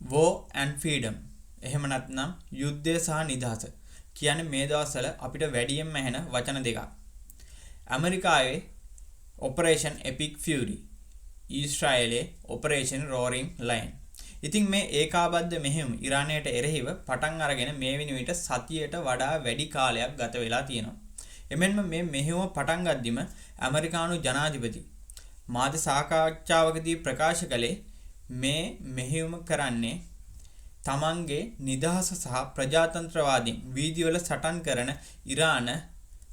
war and freedom එහෙම නැත්නම් යුද්ධය සහ නිදහස කියන්නේ මේ දවස්වල අපිට වැඩියෙන්ම ඇහෙන වචන දෙකක්. ඇමරිකාවේ ඔපරේෂන් එපික් ෆියුරි, ඊශ්‍රායලයේ ඔපරේෂන් රෝරින් ලයන්. ඉතින් මේ ඒකාබද්ධ මෙහෙයුම ඉරානයට එරෙහිව පටන් අරගෙන මේ වෙන විට සතියට වඩා වැඩි කාලයක් ගත වෙලා තියෙනවා. එමෙන්ම මේ මෙහෙයුම පටන් ගද්දිම ඇමරිකානු ජනාධිපති මාධ්‍ය සාකච්ඡාවකදී ප්‍රකාශ කළේ මේ මෙහෙයුම කරන්නේ තමන්ගේ නිදහස සහ ප්‍රජාතන්ත්‍රවාදීන් වීදිවල සටන් කරන ඉරාන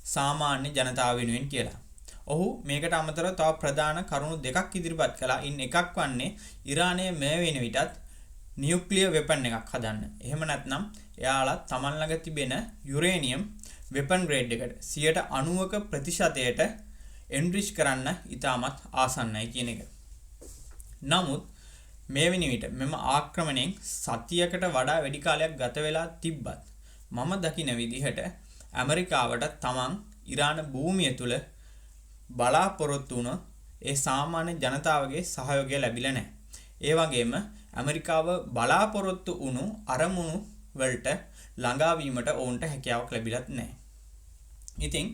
සාමාන්‍ය ජනතාව වෙනුවෙන් කියලා. ඔහු මේකට අමතරව තව ප්‍රධාන කරුණු දෙකක් ඉදිරිපත් කළා. ඉන් එකක් වන්නේ ඉරානයේ මේ වෙන විටත් නියුක්ලියර් වෙපන් එකක් හදන්න. එහෙම නැත්නම් එයාලා තමන් ළඟ තිබෙන යුරේනියම් වෙපන් ග්‍රේඩ් එකට 90%ක ප්‍රතිශතයට එන්රිච් කරන්න ඉතාමත් ආසන්නයි කියන එක. නමුත් මේ වෙන විට මෙම ආක්‍රමණයෙන් සතියකට වඩා වැඩි කාලයක් ගත වෙලා තිබ්බත් මම දකින විදිහට ඇමරිකාවට තමන් ඉරාන භූමිය තුල බලාපොරොත්තු වුණ ඒ සාමාන්‍ය ජනතාවගේ සහයෝගය ලැබිලා නැහැ. ඒ වගේම ඇමරිකාව බලාපොරොත්තු වුණු අරමුණු වලට ළඟා වීමට ඔවුන්ට හැකියාවක් ලැබිලත් නැහැ. ඉතින්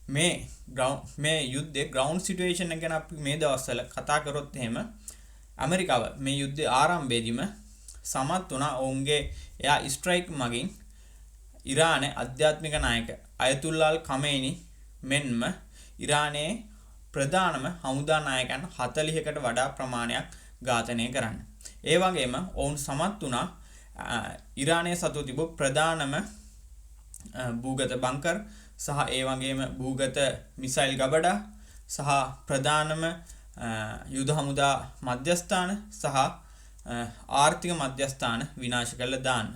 මේ යුද්ධයේ ග්‍රවුන්ඩ් සිටුේෂන් එක ගැන අපි මේ දවස්වල කතා කරොත් එහෙම ඇමරිකාව මේ යුද්ධය ආරම්භයේදීම සමත් වුණා ඔවුන්ගේ එයා ස්ට්‍රයික් මගින් ඉරානයේ අධ්‍යාත්මික නායක අයතුල්ලාල් ඛමේනි මෙන්ම ඉරානයේ ප්‍රධානම හමුදා nayakan 40කට වඩා ප්‍රමාණයක් ඝාතනය කරන්න. ඒ වගේම ඔවුන් සමත් වුණා ඉරානයේ සතු තිබු ප්‍රධානම භූගත බංකර් සහ ඒ වගේම භූගත මිසයිල් ගබඩා සහ ප්‍රධානම යුද හමුදා මධ්‍යස්ථාන සහ ආර්ථික මධ්‍යස්ථාන විනාශ කළා දාන්න.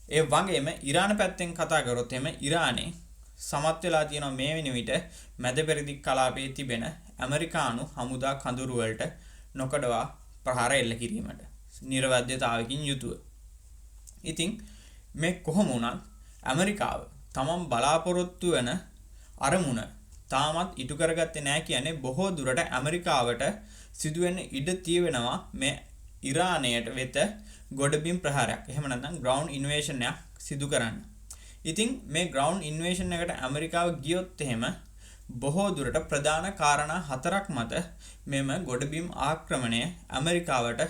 ඒ වගේම ඉරාන පැත්තෙන් කතා කරොත් එimhe ඉරානයේ සමත් වෙලා තියෙන මේ වෙන විට මැද පෙරදිග කලාපයේ තිබෙන ඇමරිකානු හමුදා කඳුරු වලට නොකඩවා ප්‍රහාර එල්ල කිරීමට නිර්වද්‍යතාවකින් යුතුව. ඉතින් මේ කොහොම වුණත් ඇමරිකාව තමන් බලාපොරොත්තු වෙන අරමුණ තාමත් ඉටු කරගත්තේ නැහැ කියන්නේ බොහෝ දුරට ඇමරිකාවට සිදුවෙන ඉඩ තියෙනවා මේ ඉරානයට වෙත ගොඩබිම් ප්‍රහාරයක්. එහෙම නැත්නම් ග්‍රවුන්ඩ් ඉන්වේෂන් එකක් සිදු කරන්න. ඉතින් මේ ග්‍රවුන්ඩ් ඉන්වේෂන් එකට ඇමරිකාව ගියොත් එහෙම බොහෝ දුරට ප්‍රධාන කාරණා 4ක් මත මෙම ගොඩබිම් ආක්‍රමණය ඇමරිකාවට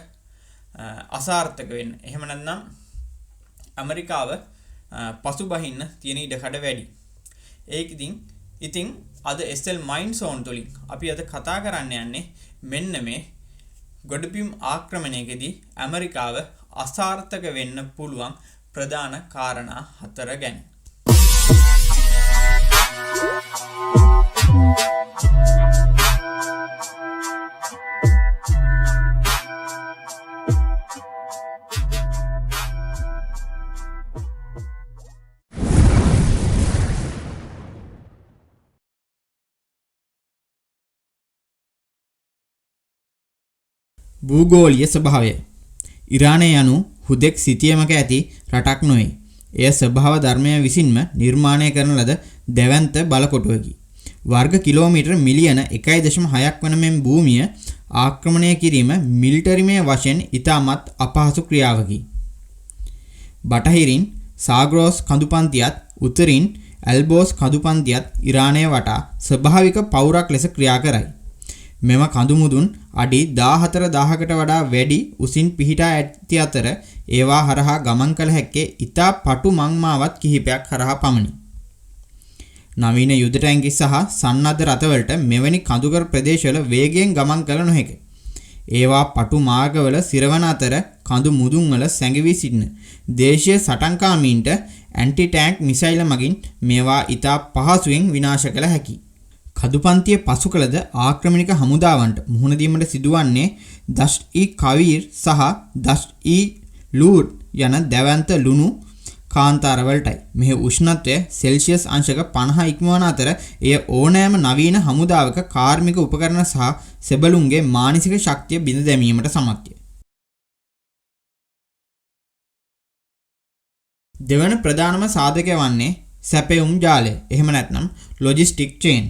අසාර්ථක වෙන්න. එහෙම නැත්නම් ඇමරිකාව පසුබහින්න තියෙන ඉඩකඩ වැඩි. ඒක ඉතින් අද SL Mine Zone තුලින් අපි අද කතා කරන්න යන්නේ මෙන්න මේ ගොඩබිම් ආක්‍රමණයකදී ඇමරිකාව අසාර්ථක වෙන්න පුළුවන් ප්‍රධාන කාරණා 4 ගැන. භූගෝලීය ස්වභාවය. ඉරානය යනු හුදෙක් සිතියමක ඇති රටක් නොවේ. එය ස්වභාව ධර්මය විසින්ම නිර්මාණය කරන ලද දැවැන්ත බලකොටුවකි. වර්ග කිලෝමීටර් මිලියන 1.6ක් වන මෙම භූමිය ආක්‍රමණය කිරීම මිලිටරිමය වශයෙන් ඉතාමත් අපහසු ක්‍රියාවකි. බටහිරින් සාග්‍රෝස් කඳුපන්තියත් උතුරින් ඇල්බෝස් කඳුපන්තියත් ඉරානය වටා ස්වභාවික පවුරක් ලෙස ක්‍රියා කරයි. මෙම කඳුමුදුන් අඩි 14000කට වඩා වැඩි උසින් පිහිටා ඇති අතර ඒවා හරහා ගමන් කළ හැක්කේ ඉතා පටු මංමාවත් කිහිපයක් හරහා පමණි. නවීන යුද ටැංකි සහ සන්නද්ධ රථවලට මෙවැනි කඳුකර ප්‍රදේශවල වේගයෙන් ගමන් කළ නොහැක. ඒවා පටු මාර්ගවල සිරවන අතර කඳු මුදුන් වල සැඟවී සිටින දේශීය සටන්කාමීන්ට ඇන්ටි ටැංක් මිසයිල මගින් මේවා ඉතා පහසුවෙන් විනාශ කළ හැකියි. කදුපන්තිය පසු කළද ආක්‍රමණික හමුදාවන්ට මුහුණ දීමට සිදුවන්නේ දෂ්ට්-ඊ-කවීර් සහ දෂ්ට්-ඊ-ලූඩ් යන දැවැන්ත ලුණු කාන්තාරවලටයි. මෙහි උෂ්ණත්වය සෙල්සියස් අංශක 50 ඉක්මවන අතර එය ඕනෑම නවීන හමුදාවක කාර්මික උපකරණ සහ සෙබළුන්ගේ මානසික ශක්තිය බිඳ දැමීමට සමත්ය. දෙවන ප්‍රධානම සාධකය වන්නේ සැපයුම් ජාලය. එහෙම නැත්නම් ලොජිස්ටික් චේන්.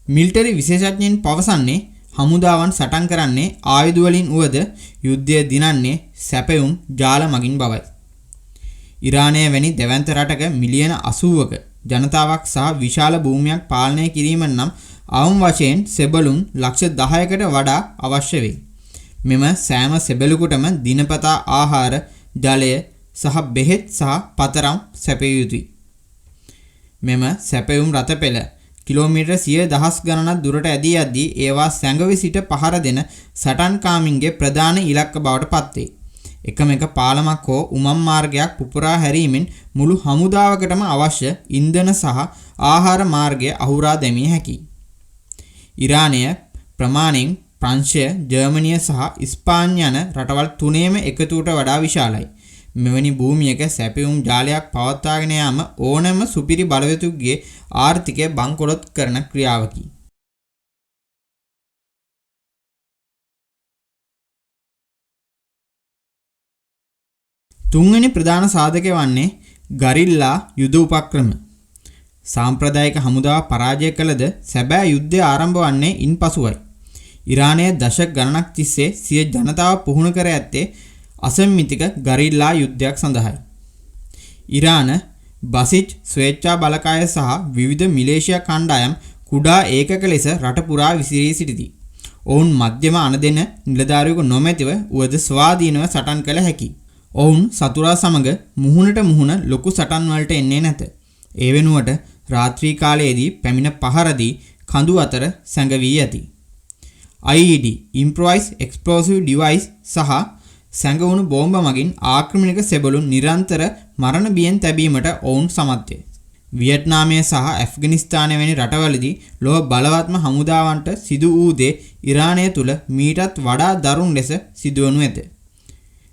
මිලිටරි විශේෂඥයින් පවසන්නේ හමුදාවන් සටන් කරන්නේ ආයුධ වලින් වුවද යුද්ධය දිනන්නේ සැපයුම් ජාල මගින් බවයි. ඉරානය වැනි දැවැන්ත රටක මිලියන 80ක ජනතාවක් සහ විශාල භූමියක් පාලනය කිරීම නම් අවම වශයෙන් සෙබළුන් ලක්ෂ 10කට වඩා අවශ්‍ය වේ. මෙම සෑම සෙබළුකටම දිනපතා ආහාර, ජලය සහ බෙහෙත් සහ පතරම් සැපිය යුතුයි. මෙම සැපයුම් රථපෙළ කිලෝමීටර් 100,000 ගණනක් දුරට ඇදී යද්දී ඒවා සැඟවි සිට පහර දෙන සටන්කාමින්ගේ ප්‍රධාන ඉලක්ක බවට පත්වේ. එකම එක පාලමක් හෝ උමම් මාර්ගයක් පුපුරා හැරීමෙන් මුළු හමුදාවකටම අවශ්‍ය ඉන්ධන සහ ආහාර මාර්ගය අහුරා දැමිය හැකියි. ඉරානය ප්‍රමාණයෙන් ප්‍රංශය, ජර්මනිය සහ ඉස්පාඤ්ඤ යන රටවල් තුනේම එකතුවට වඩා විශාලයි. මෙවැනි භූමියක සැපයුම් ජාලයක් පවත්වාගෙන යාම ඕනෑම සුපිරි බලවේතුගේ ආර්ථිකය බංකොලොත් කරන ක්‍රියාවකි. තුන්වෙනි ප්‍රධාන සාධකය වන්නේ ගරිල්ලා යුද උපක්‍රම. සාම්ප්‍රදායික හමුදාව පරාජය කළද සැබෑ යුද්ධය ආරම්භ වන්නේ ඉන්පසුවයි. ඉරානය දශක ගණනක් තිස්සේ සිය ජනතාව පුහුණු කර ඇත්තේ අසම්මිතික ගරිල්ලා යුද්ධයක් සඳහායි. ඉරාන බසිච් ස්වේච්ඡා බලකාය සහ විවිධ මිලේෂියා කණ්ඩායම් කුඩා ඒකක ලෙස රට පුරා විසිරී සිටිති. ඔවුන් මධ්‍යම අනදෙන නිලධාරියෙකු නොමැතිව උවද ස්වාධීනව සටන් කළ හැකි. ඔවුන් සතුරා සමග මුහුණට මුහුණ ලොකු සටන් වලට එන්නේ නැත. ඒ වෙනුවට රාත්‍රී කාලයේදී පැමිණ පහරදී කඳු අතර සැඟවී ඇති. IED Improvised Explosive Device සහ සැඟවුණු බෝම්බ මගින් ආක්‍රමණික සෙබළුන් නිරන්තර මරණ බියෙන් තැබීමට ඔවුන් සමත්ය. වියට්නාමය සහ ඇෆ්ගනිස්තානය වැනි රටවලදී ලොව බලවත්ම හමුදාවන්ට සිදු වූ දේ ඉරානය තුළ මීටත් වඩා දරුණු ලෙස සිදුවනු ඇත.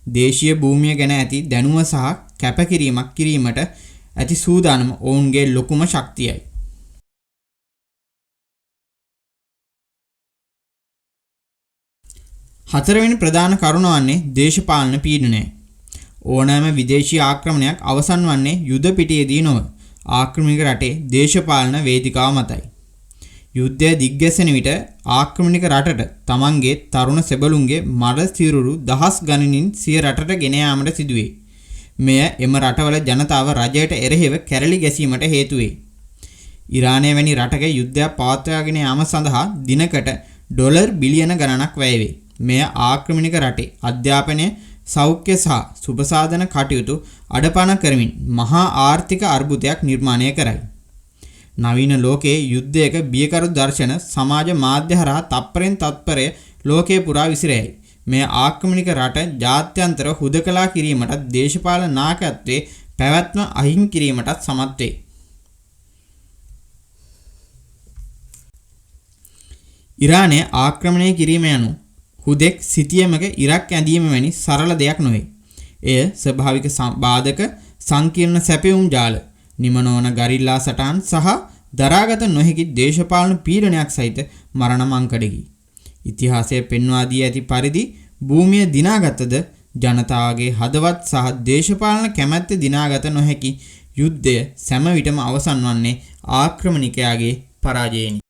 දේශීය භූමිය ගැන ඇති දැනුම සහ කැපකිරීමක් කිරීමට ඇති සූදානම ඔවුන්ගේ ලොකුම ශක්තියයි. හතරවෙනි ප්‍රධාන කරුණ වන්නේ දේශපාලන පීඩනය. ඕනෑම විදේශී ආක්‍රමණයක් අවසන් වන්නේ යුද පිටියේදී නොව ආක්‍රමණික රටේ දේශපාලන වේදිකාව මතයි. යුද්ධය දිග්ගැසෙන විට ආක්‍රමණික රටට තමන්ගේ තරුණ සෙබළුන්ගේ මඩ සිරුරු දහස් ගණනින් සිය රටට ගෙන යාමට සිදුවේ. මෙය එම රටවල ජනතාව රජයට එරෙහිව කැරලි ගැසීමට හේතු වේ. ඉරානය වැනි රටක යුද්ධයක් පවත්වාගෙන යාම සඳහා දිනකට ඩොලර් බිලියන ගණනක් වැය වේ. මෙය ආක්‍රමණික රටේ අධ්‍යාපනය, සෞඛ්‍ය සහ සුබසාධන කටයුතු අඩපණ කරමින් මහා ආර්ථික අර්බුදයක් නිර්මාණය කරයි. නවීන ලෝකයේ යුද්ධයක බියකරු දර්ශන සමාජ මාධ්‍ය හරහා තත්පරෙන් තත්පරය ලෝකයේ පුරා විසිරයයි. මේ ආක්‍රමණික රට ජාත්‍යන්තර හුදකලා කිරීමටත් දේශපාලන නායකත්වයේ පැවැත්ම අහිමි කිරීමටත් සමත් වේ. ඉරානය ආක්‍රමණය කිරීම යනු හුදෙක් සිතියමක ඉරක් ඇඳීම වැනි සරල දෙයක් නොවේ. එය ස්වභාවික බාධක, සංකීර්ණ සැපයුම් ජාල, නිමනෝන ගරිල්ලා සටහන් සහ දරාගත නොහැකි දේශපාලන පීඩනයක් සහිත මරණ මංකඩකි. ඉතිහාසය පෙන්වා දී ඇති පරිදි භූමිය දිනාගතද ජනතාවගේ හදවත් සහ දේශපාලන කැමැත්ත දිනාගත නොහැකි යුද්ධය සෑම විටම අවසන් වන්නේ ආක්‍රමණිකයාගේ පරාජයයෙනි.